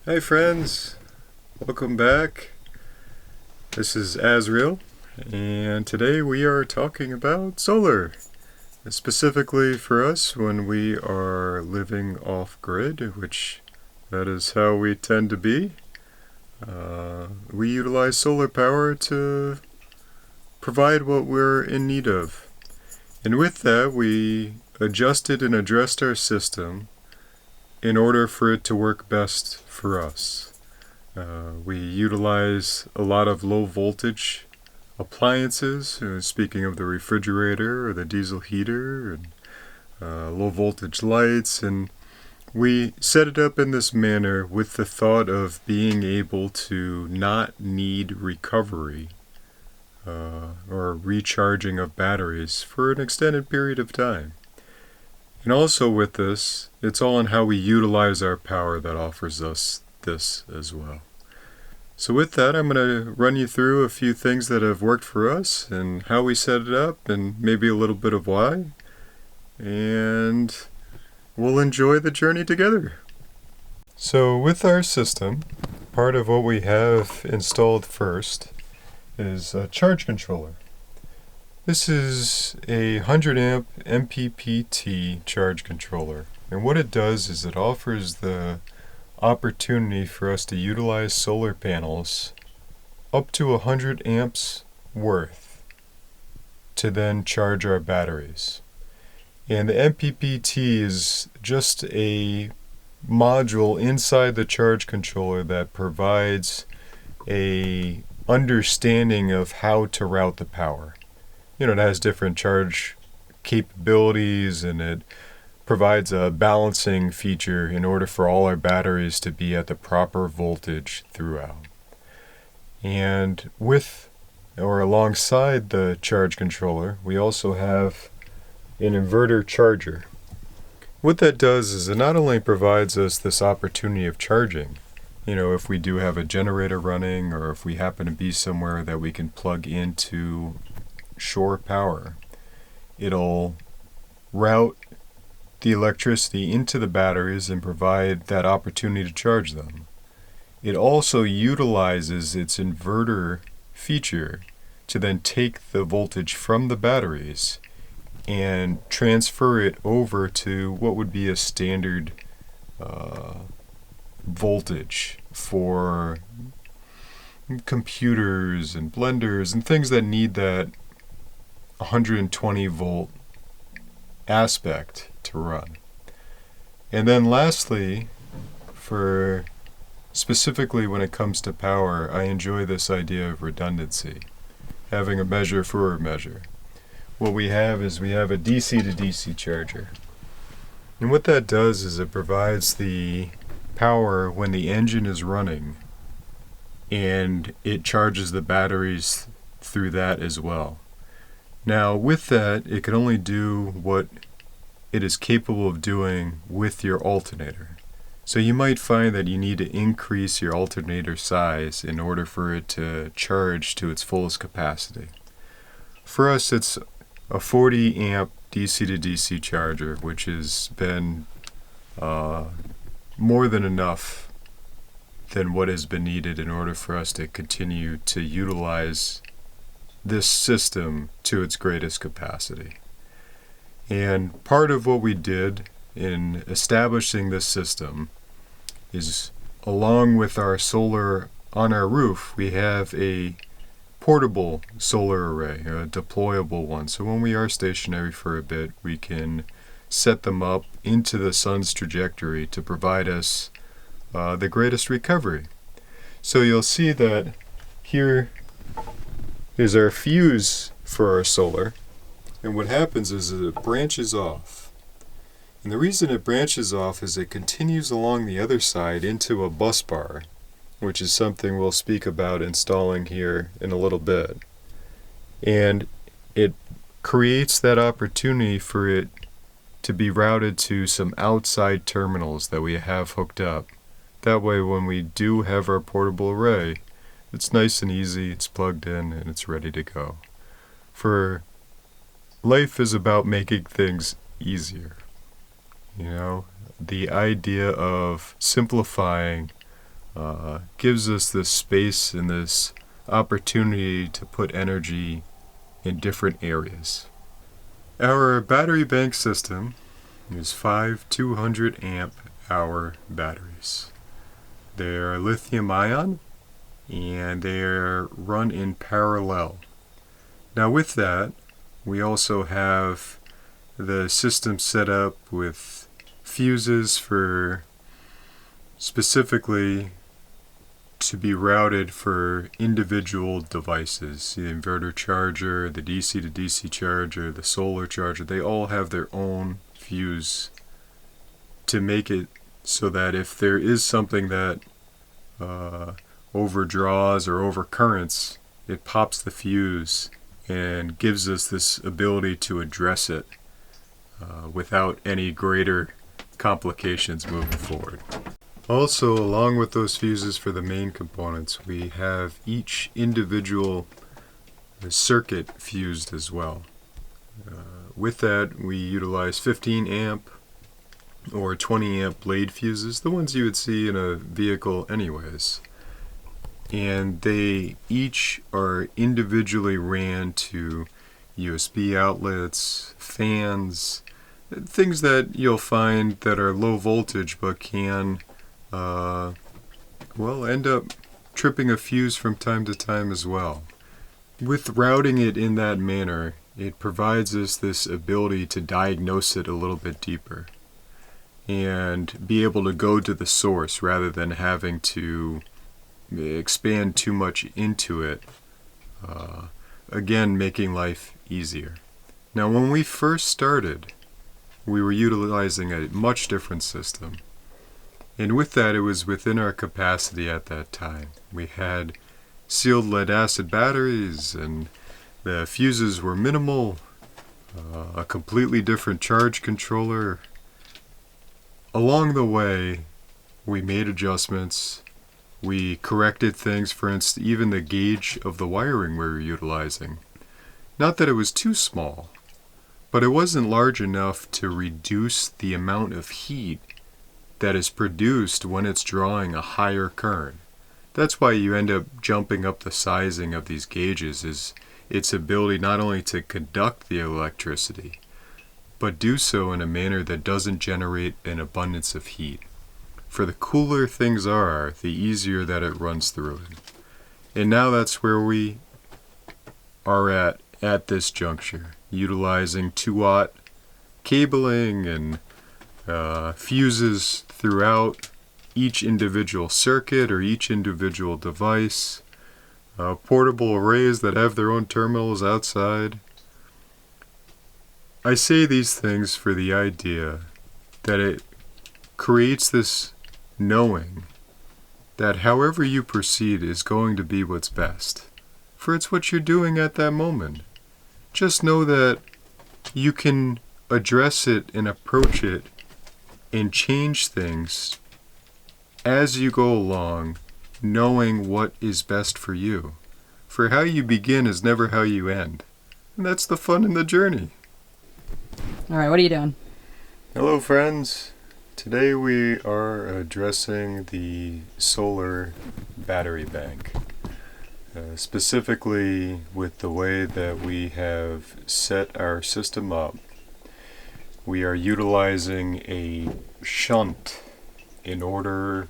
Hi friends, welcome back. This is Azriel, and today we are talking about solar. Specifically for us when we are living off-grid, which that is how we tend to be. We utilize solar power to provide what we're in need of. And with that, we adjusted and addressed our system in order for it to work best for us. We utilize a lot of low voltage appliances, speaking of the refrigerator or the diesel heater, and low voltage lights, and we set it up in this manner with the thought of being able to not need recovery or recharging of batteries for an extended period of time. And also with this, it's all in how we utilize our power that offers us this as well. So with that, I'm going to run you through a few things that have worked for us and how we set it up and maybe a little bit of why. And we'll enjoy the journey together. So with our system, part of what we have installed first is a charge controller. This is a 100 amp MPPT charge controller. And what it does is it offers the opportunity for us to utilize solar panels up to 100 amps worth to then charge our batteries. And the MPPT is just a module inside the charge controller that provides a understanding of how to route the power. It has different charge capabilities, and it provides a balancing feature in order for all our batteries to be at the proper voltage throughout. And with or alongside the charge controller, we also have an inverter charger. What that does is it not only provides us this opportunity of charging, if we do have a generator running or if we happen to be somewhere that we can plug into shore power, it'll route the electricity into the batteries and provide that opportunity to charge them. It also utilizes its inverter feature to then take the voltage from the batteries and transfer it over to what would be a standard voltage for computers and blenders and things that need that 120 volt aspect to run. And then lastly, for specifically when it comes to power, I enjoy this idea of redundancy, having a measure for a measure. What we have is we have a DC to DC charger. And what that does is it provides the power when the engine is running, and it charges the batteries through that as well. Now with that, it can only do what it is capable of doing with your alternator. So you might find that you need to increase your alternator size in order for it to charge to its fullest capacity. For us, it's a 40 amp DC to DC charger, which has been more than enough than what has been needed in order for us to continue to utilize this system to its greatest capacity. And part of what we did in establishing this system is, along with our solar on our roof, we have a portable solar array, a deployable one. So when we are stationary for a bit, we can set them up into the sun's trajectory to provide us the greatest recovery. So you'll see that here is our fuse for our solar. And what happens is that it branches off. And the reason it branches off is it continues along the other side into a bus bar, which is something we'll speak about installing here in a little bit. And it creates that opportunity for it to be routed to some outside terminals that we have hooked up. That way when we do have our portable array, it's nice and easy, it's plugged in, and it's ready to go. For life is about making things easier. The idea of simplifying gives us this space and this opportunity to put energy in different areas. Our battery bank system is 5 200 amp hour batteries. They're lithium ion and they're run in parallel. Now with that, we also have the system set up with fuses for specifically to be routed for individual devices. The inverter charger, the DC to DC charger, the solar charger, they all have their own fuse to make it so that if there is something that overdraws or overcurrents, it pops the fuse and gives us this ability to address it without any greater complications moving forward. Also, along with those fuses for the main components, we have each individual circuit fused as well. With that, we utilize 15 amp or 20 amp blade fuses, the ones you would see in a vehicle anyways. And they each are individually ran to USB outlets, fans, things that you'll find that are low voltage but can end up tripping a fuse from time to time as well. With routing it in that manner, it provides us this ability to diagnose it a little bit deeper and be able to go to the source rather than having to expand too much into it, again making life easier. Now when we first started, we were utilizing a much different system. And with that, it was within our capacity at that time. We had sealed lead acid batteries and the fuses were minimal, a completely different charge controller. Along the way, we made adjustments. We corrected things, for instance, even the gauge of the wiring we were utilizing. Not that it was too small, but it wasn't large enough to reduce the amount of heat that is produced when it's drawing a higher current. That's why you end up jumping up the sizing of these gauges, is its ability not only to conduct the electricity, but do so in a manner that doesn't generate an abundance of heat. For the cooler things are, the easier that it runs through it. And now that's where we are at this juncture, utilizing 2-watt cabling and fuses throughout each individual circuit or each individual device, portable arrays that have their own terminals outside. I say these things for the idea that it creates this knowing that however you proceed is going to be what's best, for it's what you're doing at that moment. Just know that you can address it and approach it and change things as you go along, knowing what is best for you. For how you begin is never how you end. And that's the fun in the journey. Alright, what are you doing? Hello friends. Today we are addressing the solar battery bank. Specifically with the way that we have set our system up. We are utilizing a shunt in order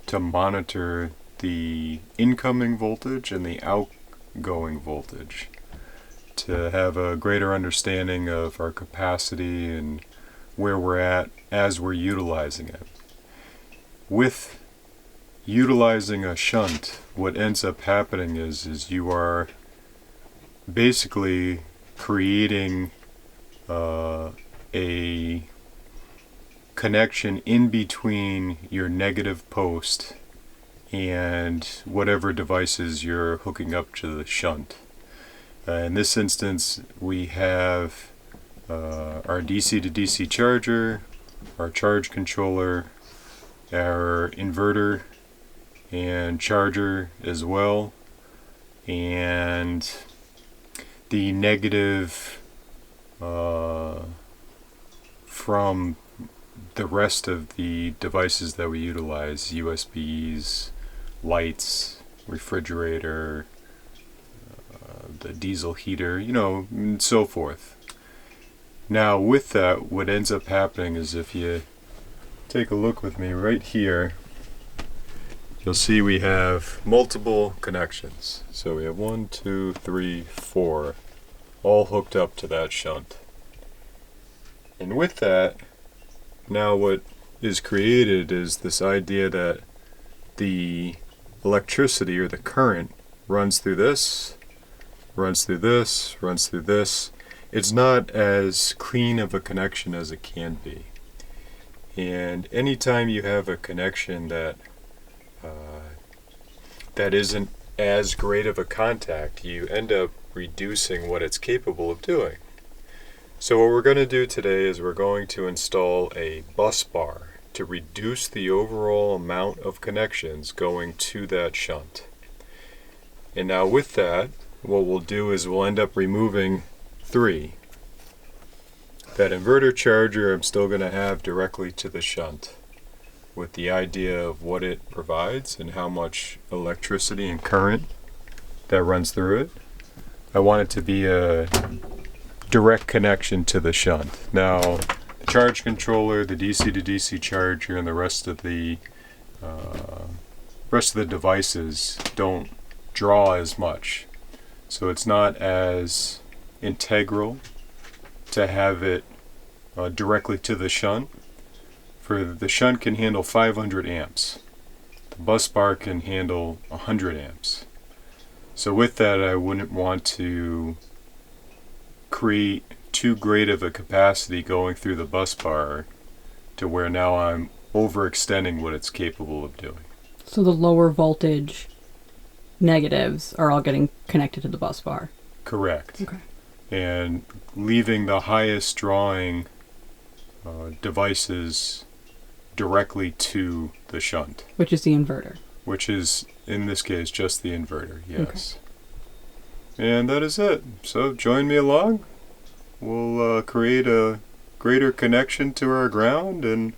to monitor the incoming voltage and the outgoing voltage to have a greater understanding of our capacity and where we're at as we're utilizing it. With utilizing a shunt, what ends up happening is you are basically creating a connection in between your negative post and whatever devices you're hooking up to the shunt. In this instance, we have our DC to DC charger, our charge controller, our inverter and charger as well, and the negative from the rest of the devices that we utilize, USBs, lights, refrigerator, the diesel heater, and so forth. Now with that, what ends up happening is if you take a look with me right here, you'll see we have multiple connections. So we have 1, 2, 3, 4, all hooked up to that shunt. And with that, now what is created is this idea that the electricity or the current runs through this, runs through this, runs through this. It's not as clean of a connection as it can be. And anytime you have a connection that isn't as great of a contact, you end up reducing what it's capable of doing. So what we're going to do today is we're going to install a bus bar to reduce the overall amount of connections going to that shunt. And now with that, what we'll do is we'll end up removing 3. That inverter charger I'm still going to have directly to the shunt, with the idea of what it provides and how much electricity and current that runs through it. I want it to be a direct connection to the shunt. Now, the charge controller, the DC to DC charger, and the rest of the devices don't draw as much, so it's not as integral to have it directly to the shunt. For the shunt can handle 500 amps. The bus bar can handle 100 amps. So with that, I wouldn't want to create too great of a capacity going through the bus bar to where now I'm overextending what it's capable of doing. So the lower voltage negatives are all getting connected to the bus bar. Correct. Okay. And leaving the highest drawing devices directly to the shunt. Which is the inverter. Which is, in this case, just the inverter, yes. Okay. And that is it. So join me along. We'll create a greater connection to our ground and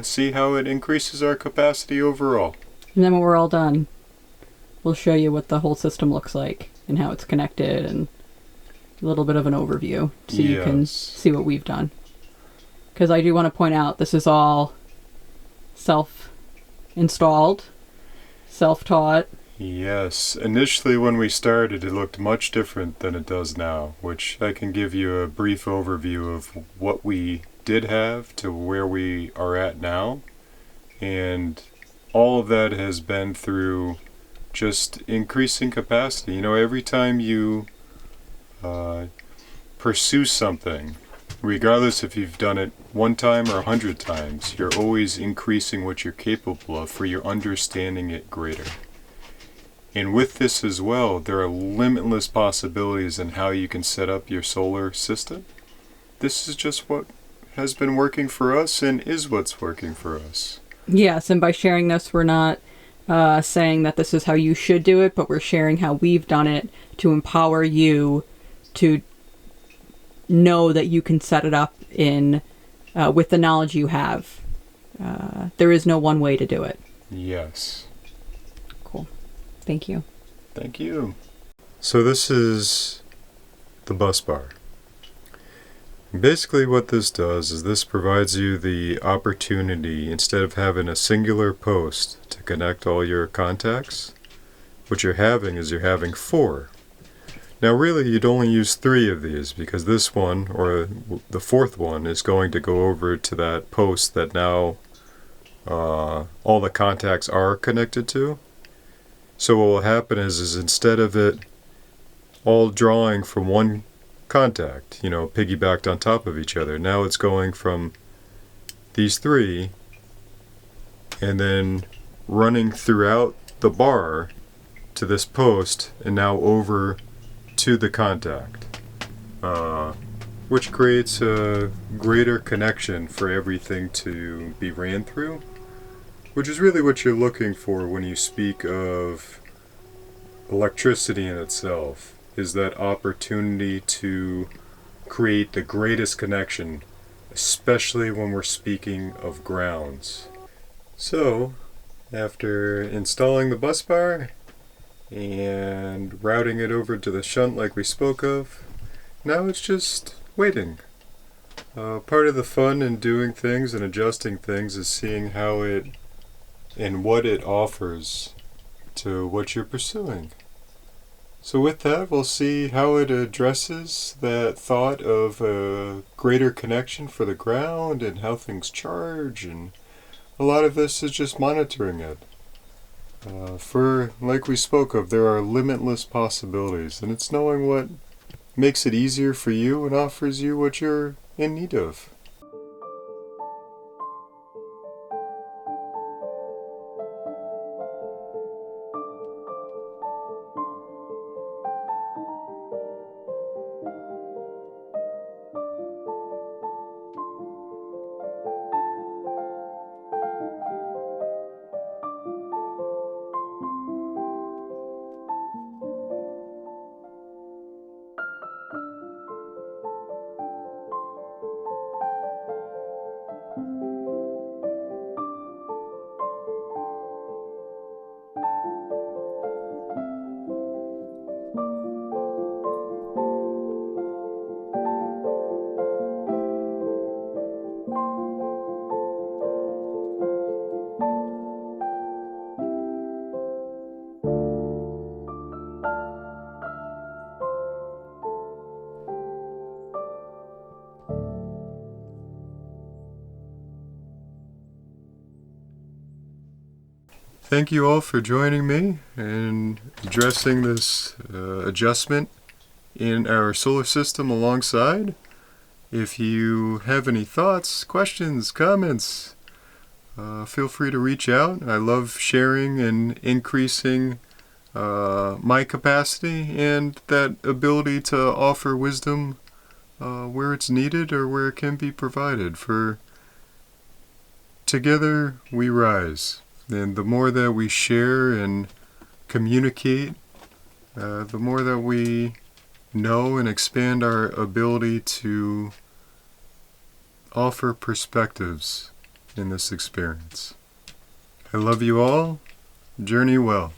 see how it increases our capacity overall. And then when we're all done, we'll show you what the whole system looks like and how it's connected and a little bit of an overview so you can see what we've done. Because I do want to point out this is all self-installed, self-taught. Yes. Initially when we started, it looked much different than it does now, which I can give you a brief overview of what we did have to where we are at now. And all of that has been through just increasing capacity. Every time you pursue something, regardless if you've done it 1 time or 100 times, you're always increasing what you're capable of for your understanding it greater. And with this as well, there are limitless possibilities in how you can set up your solar system. This is just what has been working for us and is what's working for us. Yes, and by sharing this, we're not saying that this is how you should do it, but we're sharing how we've done it to empower you to know that you can set it up in with the knowledge you have. There is no one way to do it. Yes. Cool. Thank you. Thank you. So this is the bus bar. Basically what this does is this provides you the opportunity, instead of having a singular post to connect all your contacts, what you're having 4. Now really you'd only use 3 of these because this one, or the 4th one, is going to go over to that post that now all the contacts are connected to. So what will happen is instead of it all drawing from one contact, piggybacked on top of each other, now it's going from these 3 and then running throughout the bar to this post and now over to the contact, which creates a greater connection for everything to be ran through, which is really what you're looking for when you speak of electricity in itself, is that opportunity to create the greatest connection, especially when we're speaking of grounds. So, After installing the bus bar and routing it over to the shunt like we spoke of, now it's just waiting. Part of the fun in doing things and adjusting things is seeing how it and what it offers to what you're pursuing. So with that, we'll see how it addresses that thought of a greater connection for the ground and how things charge, and a lot of this is just monitoring it. Like we spoke of, there are limitless possibilities, and it's knowing what makes it easier for you and offers you what you're in need of. Thank you all for joining me and addressing this adjustment in our solar system alongside. If you have any thoughts, questions, comments, feel free to reach out. I love sharing and increasing my capacity and that ability to offer wisdom where it's needed or where it can be provided. For together we rise. And the more that we share and communicate, the more that we know and expand our ability to offer perspectives in this experience. I love you all. Journey well.